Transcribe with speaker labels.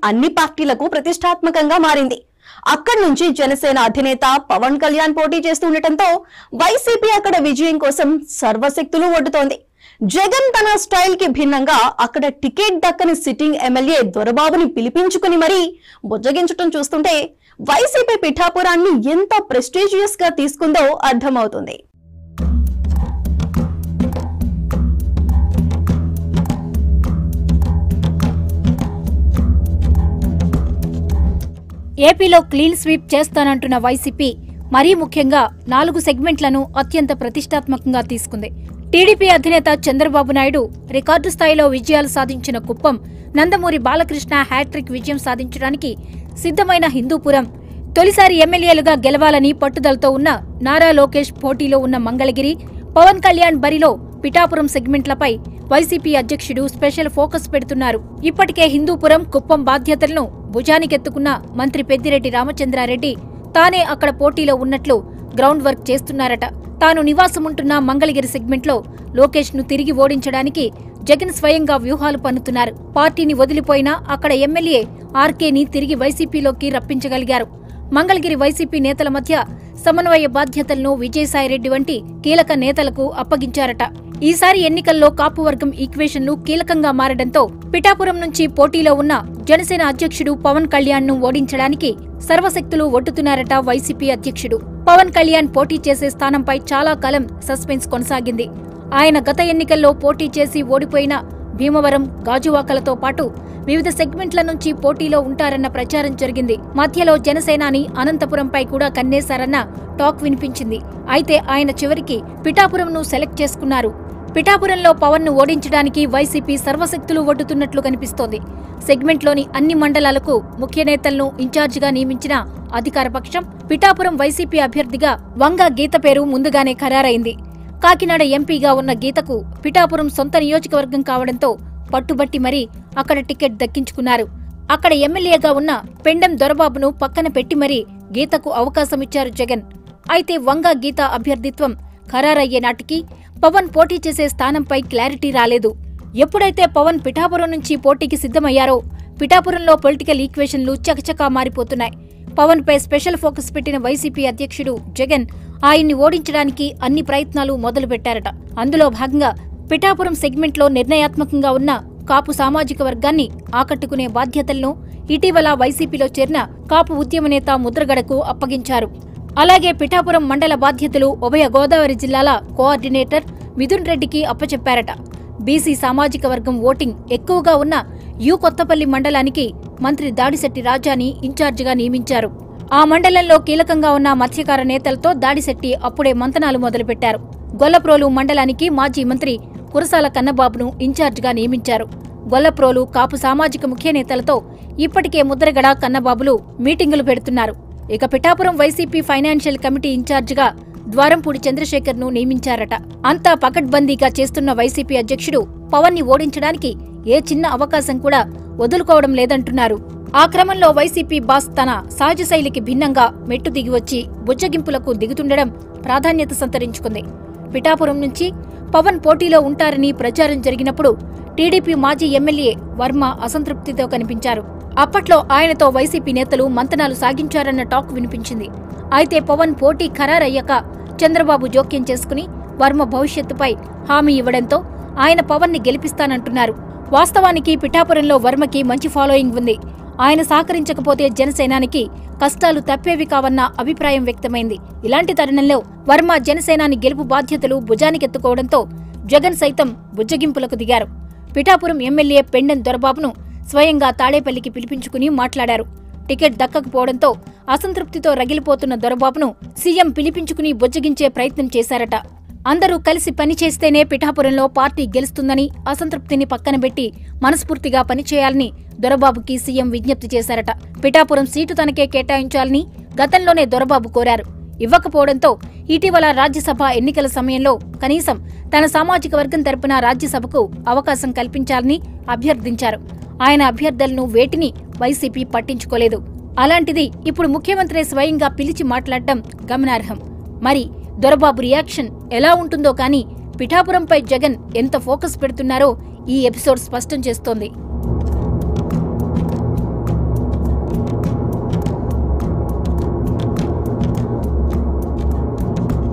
Speaker 1: అన్ని పార్టీలకు ప్రతిష్టాత్మకంగా మారింది. అక్కడి నుంచి జనసేన అధినేత పవన్ కళ్యాణ్ పోటీ చేస్తుండటంతో వైసీపీ అక్కడ విజయం కోసం సర్వశక్తులు ఒడ్డుతోంది. జగన్ తన స్టైల్ కి భిన్నంగా అక్కడ టికెట్ దక్కని సిట్టింగ్ ఎమ్మెల్యే దొరబాబుని పిలిపించుకుని మరీ బుజ్జగించడం చూస్తుంటే వైసీపీ పిఠాపురాన్ని ఎంత ప్రెస్టీజియస్ గా తీసుకుందో అర్థమవుతుంది.
Speaker 2: ఏపీలో క్లీన్ స్వీప్ చేస్తానంటున్న వైసీపీ మరీ ముఖ్యంగా 4 సెగ్మెంట్లను అత్యంత ప్రతిష్టాత్మకంగా తీసుకుంది. టీడీపీ అధినేత చంద్రబాబు నాయుడు రికార్డు స్థాయిలో విజయాలు సాధించిన కుప్పం, నందమూరి బాలకృష్ణ హ్యాట్రిక్ విజయం సాధించడానికి సిద్ధమైన హిందూపురం, తొలిసారి ఎమ్మెల్యేలుగా గెలవాలని పట్టుదలతో ఉన్న నారా లోకేష్ పోటీలో ఉన్న మంగళగిరి, పవన్ కళ్యాణ్ బరిలో పిఠాపురం సెగ్మెంట్లపై వైసీపీ అధ్యక్షుడు స్పెషల్ ఫోకస్ పెడుతున్నారు. ఇప్పటికే హిందూపురం, కుప్పం బాధ్యతలను భుజానికెత్తుకున్న మంత్రి పెద్దిరెడ్డి రామచంద్రారెడ్డి తానే అక్కడ పోటీలో ఉన్నట్లు గ్రౌండ్ వర్క్ చేస్తున్నారట. తాను నివాసముంటున్న మంగళగిరి సెగ్మెంట్లో లోకేష్ ను తిరిగి ఓడించడానికి జగన్ స్వయంగా వ్యూహాలు పన్నుతున్నారు. పార్టీని వదిలిపోయినా అక్కడ ఎమ్మెల్యే ఆర్కేని తిరిగి వైసీపీలోకి రప్పించగలిగారు. మంగళగిరి వైసీపీ నేతల మధ్య సమన్వయ బాధ్యతలను విజయసాయిరెడ్డి వంటి కీలక నేతలకు అప్పగించారట. ఈసారి ఎన్నికల్లో కాపు వర్గం ఈక్వేషన్లు కీలకంగా మారడంతో పిఠాపురం నుంచి పోటీలో ఉన్న జనసేన అధ్యక్షుడు పవన్ కళ్యాణ్ ను ఓడించడానికి సర్వశక్తులు ఒడ్డుతున్నారట వైసీపీ అధ్యక్షుడు. పవన్ కళ్యాణ్ పోటీ చేసే స్థానంపై చాలా కాలం సస్పెన్స్ కొనసాగింది. ఆయన గత ఎన్నికల్లో పోటీ చేసి ఓడిపోయిన భీమవరం, గాజువాకలతో పాటు వివిధ సెగ్మెంట్ల నుంచి పోటీలో ఉంటారన్న ప్రచారం జరిగింది. మధ్యలో జనసేనాని అనంతపురంపై కూడా కన్నేశారన్న టాక్ వినిపించింది. అయితే ఆయన చివరికి పిఠాపురంను సెలెక్ట్ చేసుకున్నారు. పిఠాపురంలో పవన్ ను ఓడించడానికి వైసీపీ సర్వశక్తులు ఒడ్డుతున్నట్లు కనిపిస్తోంది. సెగ్మెంట్లోని అన్ని మండలాలకు ముఖ్య నేతలను ఇన్ఛార్జిగా నియమించిన అధికార పక్షం పిఠాపురం వైసీపీ అభ్యర్థిగా వంగ గీత పేరు ముందుగానే ఖరారైంది. కాకినాడ ఎంపీగా ఉన్న గీతకు పిఠాపురం సొంత నియోజకవర్గం కావడంతో పట్టుబట్టి మరీ అక్కడ టికెట్ దక్కించుకున్నారు. అక్కడ ఎమ్మెల్యేగా ఉన్న పెండెం దొరబాబును పక్కన పెట్టి మరీ గీతకు అవకాశమిచ్చారు జగన్. అయితే వంగ గీత అభ్యర్థిత్వం ఖరారయ్యే నాటికి పవన్ పోటీ చేసే స్థానంపై క్లారిటీ రాలేదు. ఎప్పుడైతే పవన్ పిఠాపురం నుంచి పోటీకి సిద్ధమయ్యారో పిఠాపురంలో పొలిటికల్ ఈక్వేషన్లు చకచకా మారిపోతున్నాయి. పవన్ పై స్పెషల్ ఫోకస్ పెట్టిన వైసీపీ అధ్యక్షుడు జగన్ ఆయన్ని ఓడించడానికి అన్ని ప్రయత్నాలు మొదలుపెట్టారట. అందులో భాగంగా పిఠాపురం సెగ్మెంట్లో నిర్ణయాత్మకంగా ఉన్న కాపు సామాజిక వర్గాన్ని ఆకట్టుకునే బాధ్యతలను ఇటీవల వైసీపీలో చేరిన కాపు ఉద్యమ నేత ముద్రగడకు అప్పగించారు. అలాగే పిఠాపురం మండల బాధ్యతలు ఉభయ గోదావరి జిల్లాల కోఆర్డినేటర్ మిథున్ రెడ్డికి అప్పచెప్పారట. బీసీ సామాజిక వర్గం ఓటింగ్ ఎక్కువగా ఉన్న కొత్తపల్లి మండలానికి మంత్రి దాడిశెట్టి రాజాని ఇన్ఛార్జిగా నియమించారు. ఆ మండలంలో కీలకంగా ఉన్న మత్స్యకార నేతలతో దాడిశెట్టి అప్పుడే మంతనాలు మొదలుపెట్టారు. గొల్లప్రోలు మండలానికి మాజీ మంత్రి కురసాల కన్నబాబును ఇన్ఛార్జిగా నియమించారు. గొల్లప్రోలు కాపు సామాజిక ముఖ్య నేతలతో ఇప్పటికే ముద్రగడ, కన్నబాబులు మీటింగులు పెడుతున్నారు. ఇక పిఠాపురం వైసీపీ ఫైనాన్షియల్ కమిటీ ఇన్ఛార్జిగా ద్వారంపూడి చంద్రశేఖర్ ను నియమించారట. అంతా పకడ్బందీగా చేస్తున్న వైసీపీ అధ్యక్షుడు పవన్ ని ఓడించడానికి ఏ చిన్న అవకాశం కూడా వదులుకోవడం లేదంటున్నారు. ఆ క్రమంలో వైసీపీ బాస్ తన సహజ శైలికి భిన్నంగా మెట్టు దిగివచ్చి బుజ్జగింపులకు దిగుతుండడం ప్రాధాన్యత సంతరించుకుంది. పిఠాపురం నుంచి పవన్ పోటీలో ఉంటారని ప్రచారం జరిగినప్పుడు టీడీపీ మాజీ ఎమ్మెల్యే వర్మ అసంతృప్తితో కనిపించారు. అప్పట్లో ఆయనతో వైసీపీ నేతలు మంతనాలు సాగించారన్న టాక్ వినిపించింది. అయితే పవన్ పోటీ ఖరారయ్యాక చంద్రబాబు జోక్యం చేసుకుని వర్మ భవిష్యత్తుపై హామీ ఇవ్వడంతో ఆయన పవన్ ని గెలిపిస్తానంటున్నారు. వాస్తవానికి పిఠాపురంలో వర్మకి మంచి ఫాలోయింగ్ ఉంది. ఆయన సహకరించకపోతే జనసేనానికి కష్టాలు తప్పేవి కావన్న అభిప్రాయం వ్యక్తమైంది. ఇలాంటి తరుణంలో వర్మ జనసేనాని గెలుపు బాధ్యతలు భుజానికెత్తుకోవడంతో జగన్ సైతం బుజ్జగింపులకు దిగారు. పిఠాపురం ఎమ్మెల్యే పెండెం దొరబాబును స్వయంగా తాడేపల్లికి పిలిపించుకుని మాట్లాడారు. టికెట్ దక్కకపోవడంతో అసంతృప్తితో రగిలిపోతున్న దొరబాబును సీఎం పిలిపించుకుని బుజ్జగించే ప్రయత్నం చేశారట. అందరూ కలిసి పనిచేస్తేనే పిఠాపురంలో పార్టీ గెలుస్తుందని అసంతృప్తిని పక్కనబెట్టి మనస్ఫూర్తిగా పనిచేయాలని దొరబాబుకి సీఎం విజ్ఞప్తి చేశారట. పిఠాపురం సీటు తనకే కేటాయించాలని గతంలోనే దొరబాబు కోరారు. ఇవ్వకపోవడంతో ఇటీవల రాజ్యసభ ఎన్నికల సమయంలో కనీసం తన సామాజిక వర్గం తరపున రాజ్యసభకు అవకాశం కల్పించాలని అభ్యర్థించారు. ఆయన అభ్యర్థులను వేటిని వైసీపీ పట్టించుకోలేదు. అలాంటిది ఇప్పుడు ముఖ్యమంత్రి స్వయంగా పిలిచి మాట్లాడటం గమనార్హం. మరి దొరబాబు రియాక్షన్ ఎలా ఉంటుందో కానీ పిఠాపురంపై జగన్ ఎంత ఫోకస్ పెడుతున్నారో ఈ ఎపిసోడ్ స్పష్టం చేస్తోంది.